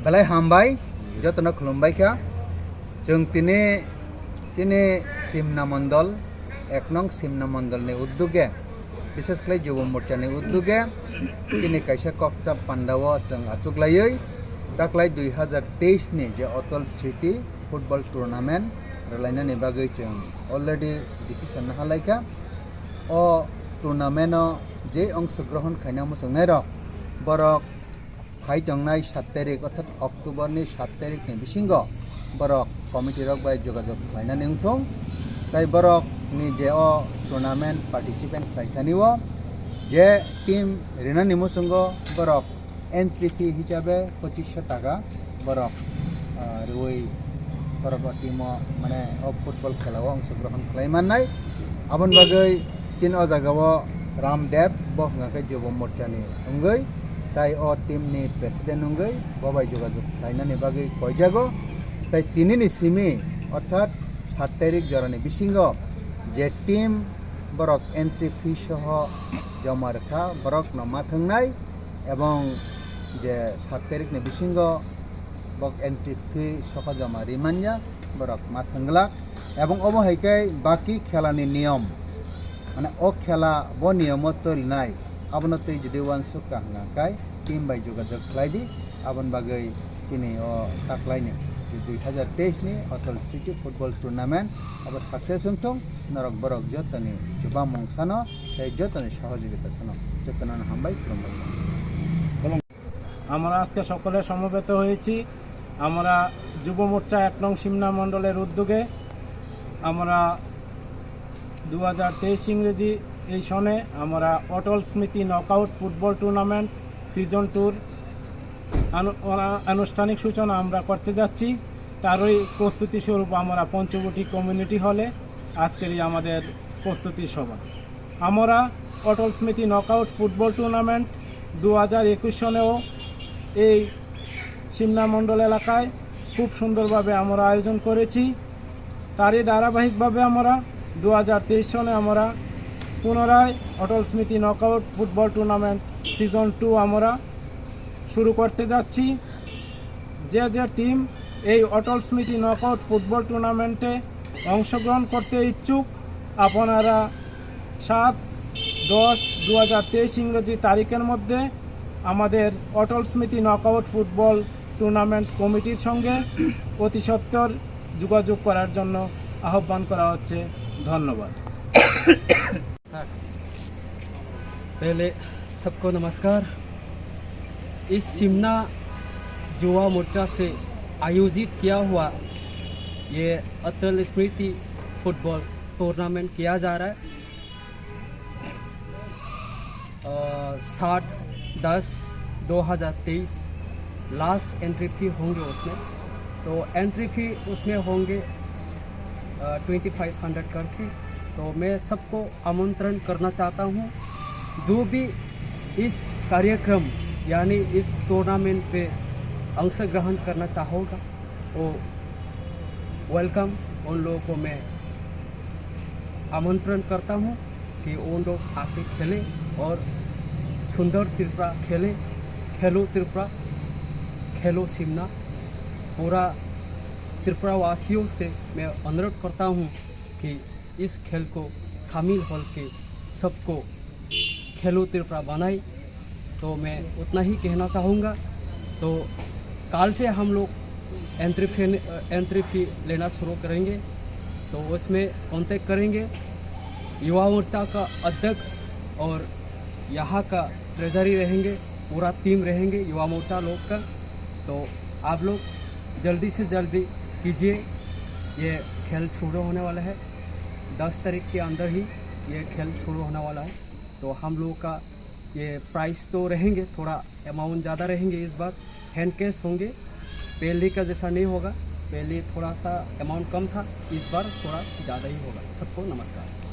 belai hambai jotono khulumbai kha जों तिनी सिमना मंडल एक नং सिमना मंडल ने उद्योगे विशेषकर युव मोर्चा ने उद्योगे तिनी कैसे कक्सा पांडाव जों आचुगलायै दाख्लै 2023 नि जे अटल स्मृति फुटबल टुर्नामेंट रलायनानि बागै जों अलरेडी डिसिसन हालायखा ओ टुर्नामेंट जे अंशग्रहण खायना मुसुंनाय रक बरक फाइ दंनाय 7 तारिख अर्थात अक्टोबर नि 7 तारिख नि बिसिंग बरक कमिटी रक बाय जोगाजोग खायनानि उंथं ताई बरक नि जे ओ टुर्नामेंट पार्टिसिपेंट खायखानिओ जे टीम रिनानि मुसुंग बरक एंट्री फी हिसाबे 2500 टाका बरक रुई बरक टीम माने फुटबल खेलाव अंशग्रहण खालायमाननाय आबन बागै तीन ओ जागाव रामदेव बहंगाखै युव मोर्चानि उंगै ताई ओ टीम नि प्रेसिडेंट उंगै बबाय जोगाजोग खायनानि बागै कयजागो ताई तिनिनि सिमी अर्थात 7 तारिख जरानि बिसिंग जे टीम बरक एंट्री फी सह जमा रखा बरक नमा थांनाय एवं जे 7 तारिख नि बिसिंग बक एंट्री फी सह जमा रिमान्या बरक मा थांगला एवं अब हायकै बाकी खेलानि नियम माने ओ खेला बो नियम चलनाय आबनो तै जुदि वानसु कांगाकाय टीम बाय जोगाजोग खालायदि आबन बागै तिनि ओ ताकलायनि 2023 नि अटल स्मृति फुटबल टूर्नामेंट अब सक्सेस हुंथं नरक बरक जतनि जुबा मंसानो तै जतनि सहयोगिता सानो जतनान हामबाय खुलुमबाय আমরা আজকে সকলে সমবেত হয়েছি আমরা যুব মোর্চা 1 নং সিমনা মণ্ডলের উদ্যোগে আমরা 2023 ইংরেজি এই সনে আমরা অটল স্মৃতি নকআউট ফুটবল টুর্নামেন্ট সিজন 2 আনুষ্ঠানিক সূচনা আমরা করতে যাচ্ছি তারই প্রস্তুতি স্বরূপ আমরা পঞ্চবটি কমিউনিটি হলে আজকের আমাদের প্রস্তুতি সভা আমরা অটল স্মৃতি নকআউট ফুটবল টুর্নামেন্ট 2021 সনেও এই সিমনা মণ্ডল এলাকায় খুব সুন্দরভাবে আমরা আয়োজন করেছি তারই ধারাবাহিকভাবে আমরা 2023 সনে আমরা পুনরায় অটল স্মৃতি নকআউট ফুটবল টুর্নামেন্ট সিজন 2 আমরা শুরু করতে যাচ্ছি যে টিম এই অটল স্মৃতি নকআউট ফুটবল টুর্নামেন্টে অংশগ্রহণ করতে ইচ্ছুক আপনারা 7-10-2023 ইংরেজি তারিখের মধ্যে আমাদের অটল স্মৃতি নকআউট ফুটবল টুর্নামেন্ট কমিটির সঙ্গে অতি সত্বর যোগাযোগ করার জন্য আহ্বান করা হচ্ছে ধন্যবাদ पहले सबको नमस्कार इस सिमना युवा मोर्चा से आयोजित किया हुआ ये अटल स्मृति फुटबॉल टूर्नामेंट किया जा रहा है 7-10-2023 लास्ट एंट्री फी होंगे उसमें तो एंट्री फी उसमें होंगे 2500 करके तो मैं सबको आमंत्रण करना चाहता हूँ जो भी इस कार्यक्रम यानी इस टूर्नामेंट पे अंशग्रहण करना चाहोगा वो वेलकम उन लोगों को मैं आमंत्रण करता हूँ कि उन लोग आके खेलें और सुंदर त्रिपुरा खेलें खेलो त्रिपुरा खेलो सिमना पूरा त्रिपुरा वासियों से मैं अनुरोध करता हूँ कि इस खेल को शामिल हो के सबको खेलो त्रिपुरा बनाए तो मैं उतना ही कहना चाहूँगा तो काल से हम लोग एंट्री फी लेना शुरू करेंगे तो उसमें कांटेक्ट करेंगे युवा मोर्चा का अध्यक्ष और यहाँ का ट्रेजरी रहेंगे पूरा टीम रहेंगे युवा मोर्चा लोग का तो आप लोग जल्दी से जल्दी कीजिए ये खेल शुरू होने वाला है 10 तारीख के अंदर ही ये खेल शुरू होने वाला है तो हम लोगों का ये प्राइस तो रहेंगे थोड़ा अमाउंट ज़्यादा रहेंगे इस बार हैंड कैश होंगे पहले का जैसा नहीं होगा पहले थोड़ा सा अमाउंट कम था इस बार थोड़ा ज़्यादा ही होगा सबको नमस्कार।